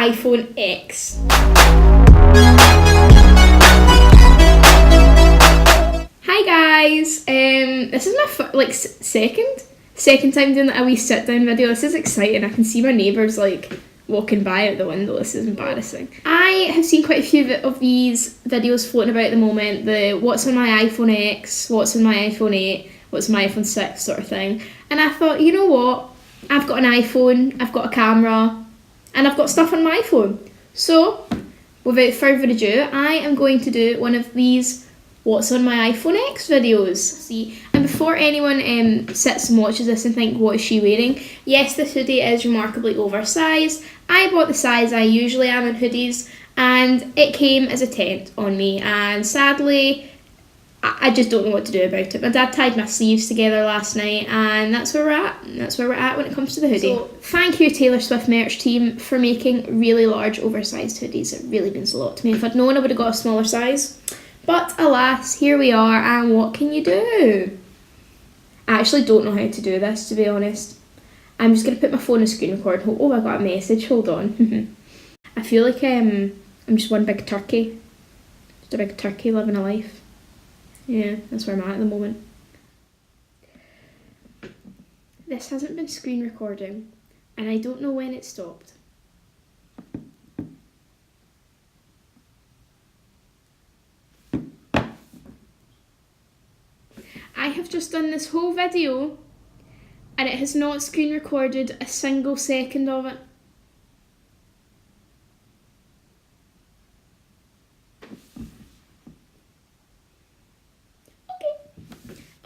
iPhone X. Hi guys, this is my second time doing a wee sit down video. This is exciting. I can see my neighbours like walking by out the window. This is embarrassing. I have seen quite a few of these videos floating about at the moment. The what's on my iPhone X, what's on my iPhone 8, what's my iPhone 6 sort of thing. And I thought, you know what? I've got an iPhone, I've got a camera, and I've got stuff on my iPhone. So, without further ado, I am going to do one of these what's on my iPhone X videos. See, and before anyone sits and watches this and think, what is she wearing? Yes, this hoodie is remarkably oversized. I bought the size I usually am in hoodies, and it came as a tent on me, and sadly, I just don't know what to do about it. My dad tied my sleeves together last night, and that's where we're at. That's where we're at when it comes to the hoodie. So, thank you Taylor Swift merch team for making really large oversized hoodies. It really means a lot to me. If I'd known, I would have got a smaller size. But alas, here we are, and what can you do? I actually don't know how to do this, to be honest. I'm just going to put my phone on screen record. Oh, I got a message. Hold on. I feel like I'm just one big turkey. Just a big turkey living a life. Yeah, that's where I'm at the moment. This hasn't been screen recording, and I don't know when it stopped. I have just done this whole video, and it has not screen recorded a single second of it.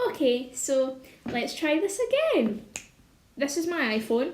Okay, so let's try this again. This is my iPhone.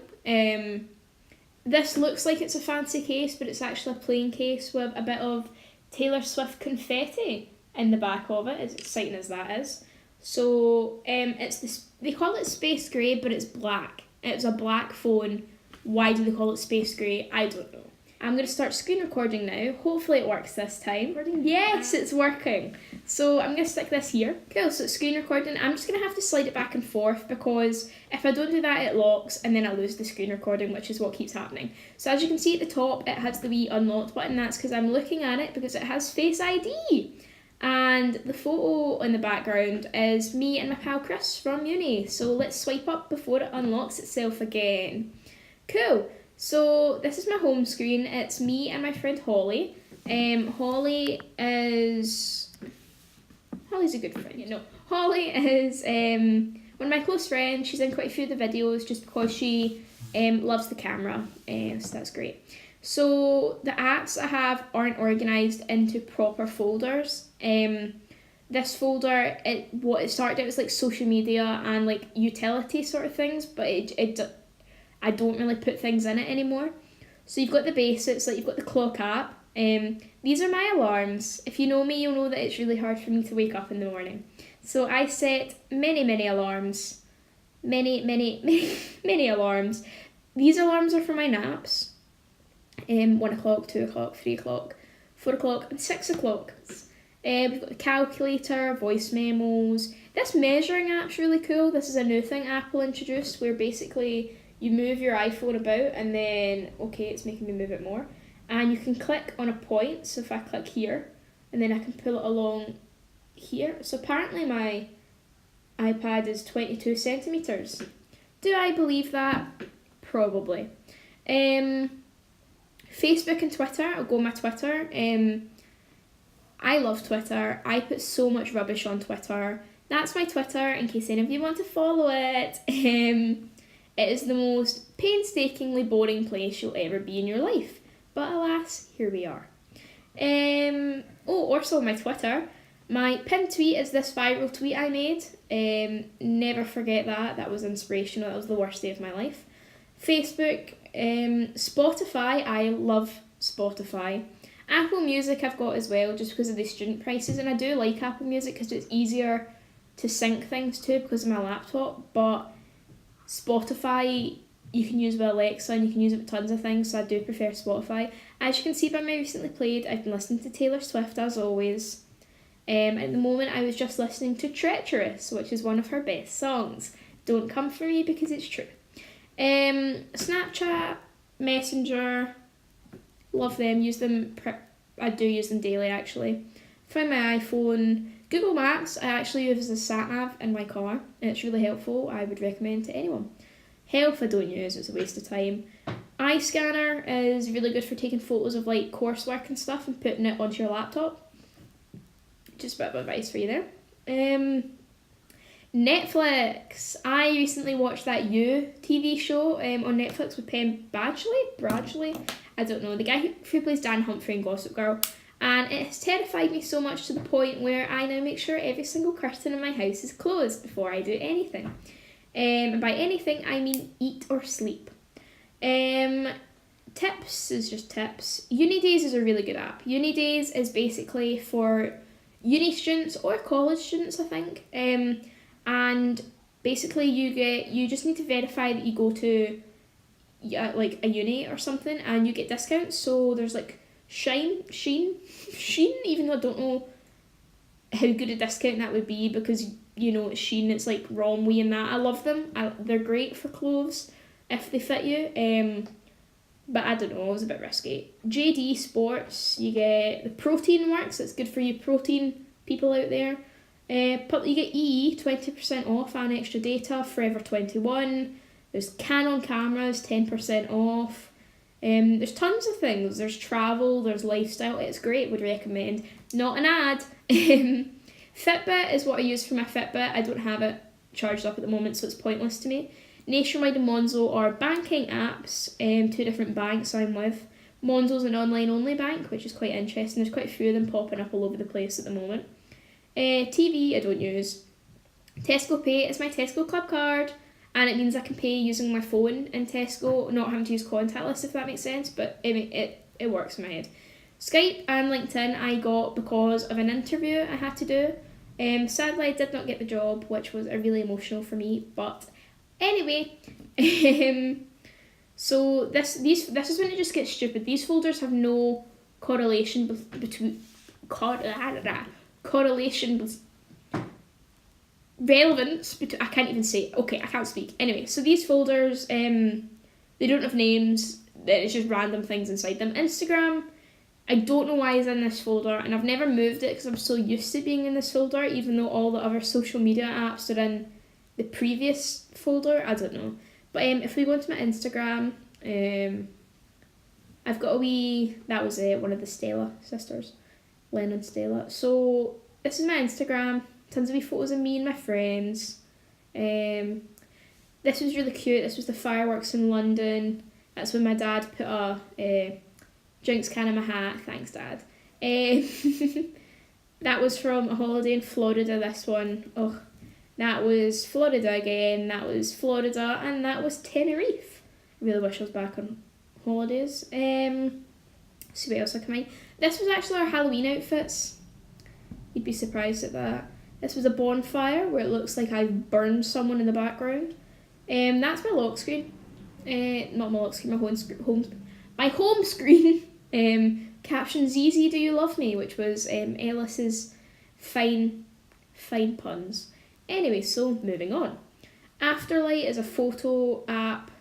This looks like it's a fancy case, but it's actually a plain case with a bit of Taylor Swift confetti in the back of it, as exciting as that is. So it's this. They call it space grey, but it's black. It's a black phone. Why do they call it space grey? I don't know. I'm going to start screen recording now. Hopefully it works this time. Yes, it's working. So I'm going to stick this here. Cool, so it's screen recording. I'm just going to have to slide it back and forth because if I don't do that, it locks and then I lose the screen recording, which is what keeps happening. So as you can see at the top, it has the wee unlocked button. That's because I'm looking at it because it has Face ID. And the photo in the background is me and my pal Chris from uni. So let's swipe up before it unlocks itself again. Cool. So this is my home screen. It's me and my friend Holly. Holly's a good friend, you know. Holly is one of my close friends. She's in quite a few of the videos just because she loves the camera. So that's great. So the apps I have aren't organised into proper folders. This folder, what it started out was like social media and like utility sort of things, but I don't really put things in it anymore. So you've got the basics, like you've got the clock app. These are my alarms. If you know me, you'll know that it's really hard for me to wake up in the morning. So I set many alarms. Many alarms. These alarms are for my naps. 1 o'clock, 2 o'clock, 3 o'clock, 4 o'clock, and 6 o'clock. We've got the calculator, voice memos. This measuring app's really cool. This is a new thing Apple introduced where basically you move your iPhone about and then, okay, it's making me move it more. And you can click on a point. So if I click here, and then I can pull it along here. So apparently my iPad is 22 centimetres. Do I believe that? Probably. Facebook and Twitter. I'll go on my Twitter. I love Twitter. I put so much rubbish on Twitter. That's my Twitter, in case any of you want to follow it. It is the most painstakingly boring place you'll ever be in your life. But alas, here we are. Also on my Twitter, my pinned tweet is this viral tweet I made. Never forget that. That was inspirational. That was the worst day of my life. Facebook, Spotify. I love Spotify. Apple Music I've got as well, just because of the student prices. And I do like Apple Music because it's easier to sync things to because of my laptop. But Spotify, you can use with Alexa and you can use it with tons of things, so I do prefer Spotify. As you can see by my recently played, I've been listening to Taylor Swift as always. At the moment I was just listening to Treacherous, which is one of her best songs. Don't come for me because it's true. Snapchat, Messenger, Love them. Use them. I do use them daily actually. Find my iPhone. Google Maps I actually use as a sat nav in my car, and it's really helpful. I would recommend to anyone. Health I don't use, it's a waste of time. iScanner is really good for taking photos of like coursework and stuff and putting it onto your laptop. Just a bit of advice for you there. Netflix. I recently watched that You TV show on Netflix with Penn Badgley. I don't know, the guy who plays Dan Humphrey in Gossip Girl. And it has terrified me so much to the point where I now make sure every single curtain in my house is closed before I do anything. And by anything, I mean eat or sleep. Tips is just tips. Unidays is a really good app. Unidays is basically for uni students or college students, I think. And basically you just need to verify that you go to like a uni or something, and you get discounts. So there's like Sheen, even though I don't know how good a discount that would be, because you know it's Sheen, it's like Romwe and that. I love them. They're great for clothes if they fit you. But I don't know, it was a bit risky. JD Sports, you get the Protein Works. It's good for you protein people out there. You get 20% off and extra data. Forever 21. There's Canon cameras, 10% off. There's tons of things. There's travel, there's lifestyle. It's great, would recommend. Not an ad. Fitbit is what I use for my Fitbit. I don't have it charged up at the moment, so it's pointless to me. Nationwide and Monzo are banking apps. 2 different banks I'm with. Monzo's an online only bank, which is quite interesting. There's quite a few of them popping up all over the place at the moment. TV I don't use. Tesco Pay is my Tesco Club card, and it means I can pay using my phone in Tesco, not having to use contactless, if that makes sense, but it works in my head. Skype and LinkedIn I got because of an interview I had to do. Sadly I did not get the job, which was really emotional for me, but anyway. So this is when it just gets stupid. These folders have no correlation between relevance between, I can't even say, okay, I can't speak. Anyway, so these folders, they don't have names, it's just random things inside them. Instagram, I don't know why it's in this folder, and I've never moved it because I'm so used to being in this folder, even though all the other social media apps are in the previous folder. I don't know. But if we go into my Instagram, I've got a wee, that was one of the Stella sisters, Len and Stella. So this is my Instagram. Tons of wee photos of me and my friends. This was really cute. This was the fireworks in London. That's when my dad put a drinks can in my hat. Thanks, Dad. That was from a holiday in Florida, this one. Oh, that was Florida again. That was Florida, and that was Tenerife. I really wish I was back on holidays. See what else I can find. This was actually our Halloween outfits. You'd be surprised at that. This was a bonfire where it looks like I've burned someone in the background. That's my lock screen. Not my lock screen, my home screen. Caption ZZ Do You Love Me, which was Ellis's fine puns. Anyway, so moving on. Afterlight is a photo app.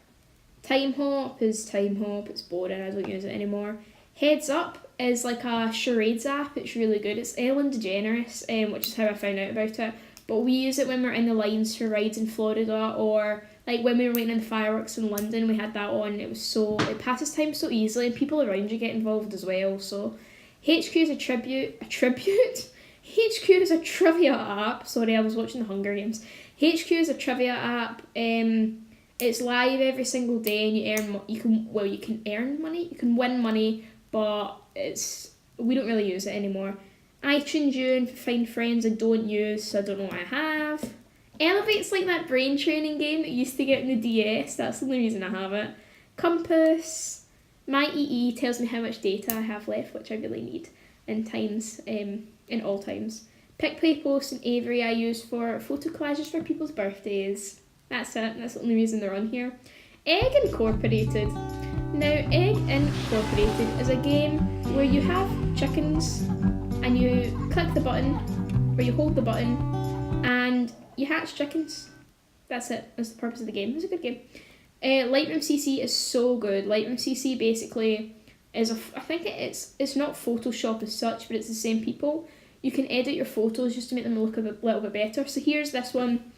Time Hop is Time Hop. It's boring, I don't use it anymore. Heads Up is like a charades app. It's really good. It's Ellen DeGeneres, which is how I found out about it. But we use it when we're in the lines for rides in Florida, or like when we were waiting in the fireworks in London, we had that on. It passes time so easily, and people around you get involved as well. So HQ is a tribute. HQ is a trivia app. Sorry, I was watching the Hunger Games. HQ is a trivia app. It's live every single day, and you can earn money. You can win money, but we don't really use it anymore. iTunes U and Find Friends I don't use, so I don't know what I have. Elevate's like that brain training game that you used to get in the DS. That's the only reason I have it. Compass. My EE tells me how much data I have left, which I really need in all times. PicPay Post and Avery I use for photo collages for people's birthdays. That's it. That's the only reason they're on here. Egg Incorporated. Now, Egg Incorporated is a game where you have chickens and you click the button, or you hold the button, and you hatch chickens. That's it. That's the purpose of the game. It's a good game. Lightroom CC is so good. Lightroom CC basically I think it's not Photoshop as such, but it's the same people. You can edit your photos just to make them look a little bit better. So here's this one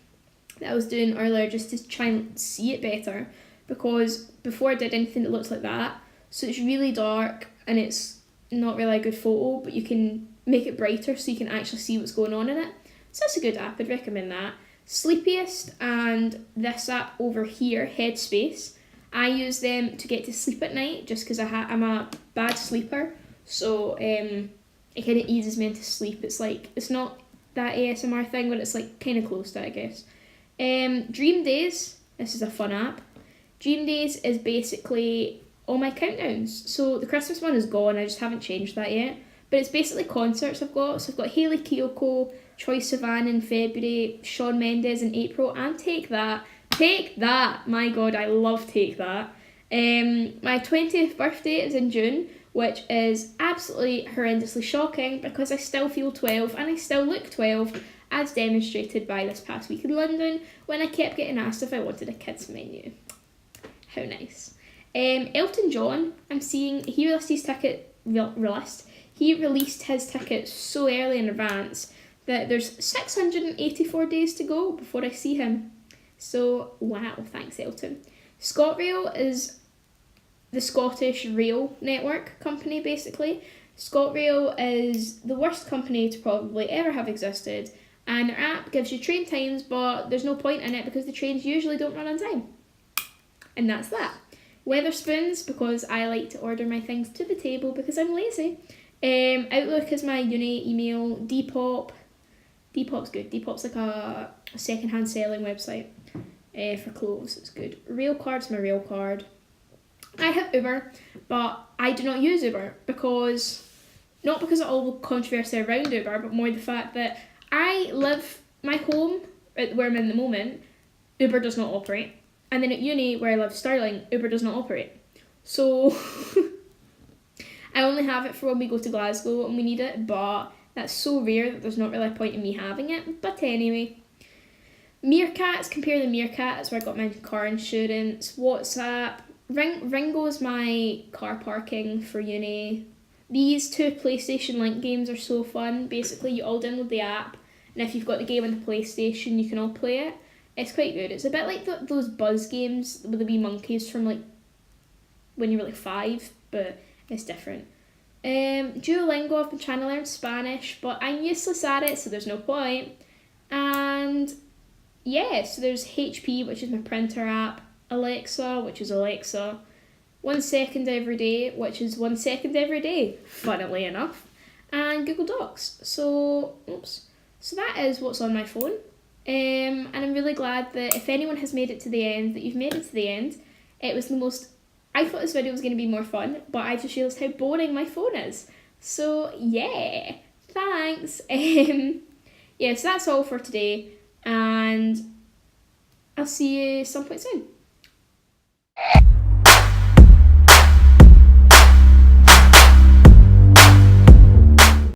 that I was doing earlier just to try and see it better, because before I did anything that looks like that. So it's really dark and it's not really a good photo, but you can make it brighter so you can actually see what's going on in it. So that's a good app, I'd recommend that. Sleepiest and this app over here, Headspace, I use them to get to sleep at night just because I'm a bad sleeper. So it kind of eases me into sleep. It's not that ASMR thing, but it's like kind of close to it, I guess. Dream Days, this is a fun app. Dream Days is basically all my countdowns. So the Christmas one is gone, I just haven't changed that yet. But it's basically concerts I've got. So I've got Hayley Kiyoko, Troye Sivan in February, Shawn Mendes in April, and Take That. Take That! My God, I love Take That. My 20th birthday is in June, which is absolutely horrendously shocking because I still feel 12 and I still look 12, as demonstrated by this past week in London when I kept getting asked if I wanted a kids menu. How nice. Elton John, I'm seeing, he released his ticket so early in advance that there's 684 days to go before I see him. So, wow, thanks Elton. ScotRail is the Scottish rail network company, basically. ScotRail is the worst company to probably ever have existed, and their app gives you train times, but there's no point in it because the trains usually don't run on time. And that's that. Weatherspoons, because I like to order my things to the table because I'm lazy. Outlook is my uni email. Depop's good. Depop's like a second-hand selling website for clothes. It's good. Railcard's my rail card. I have Uber, but I do not use Uber not because of all the controversy around Uber, but more the fact that I live my home, where I'm in the moment, Uber does not operate. And then at uni, where I live, Stirling, Uber does not operate. So I only have it for when we go to Glasgow and we need it, but that's so rare that there's not really a point in me having it. But anyway, Meerkats, compare the Meerkat, that's where I got my car insurance. WhatsApp, Ringo is my car parking for uni. These two PlayStation Link games are so fun. Basically, you all download the app, and if you've got the game on the PlayStation, you can all play it. It's quite good. It's a bit like those Buzz games with the wee monkeys from like when you were like 5, but it's different. Duolingo, I've been trying to learn Spanish, but I'm useless at it, so there's no point. And yeah, so there's HP, which is my printer app, Alexa, which is Alexa, 1 second every day, which is 1 second every day, funnily enough, and Google Docs. So that is what's on my phone. And I'm really glad that if anyone has made it to the end, that you've made it to the end. It was the most... I thought this video was going to be more fun, but I just realised how boring my phone is. So, yeah. Thanks. Yeah, so that's all for today. And I'll see you some point soon.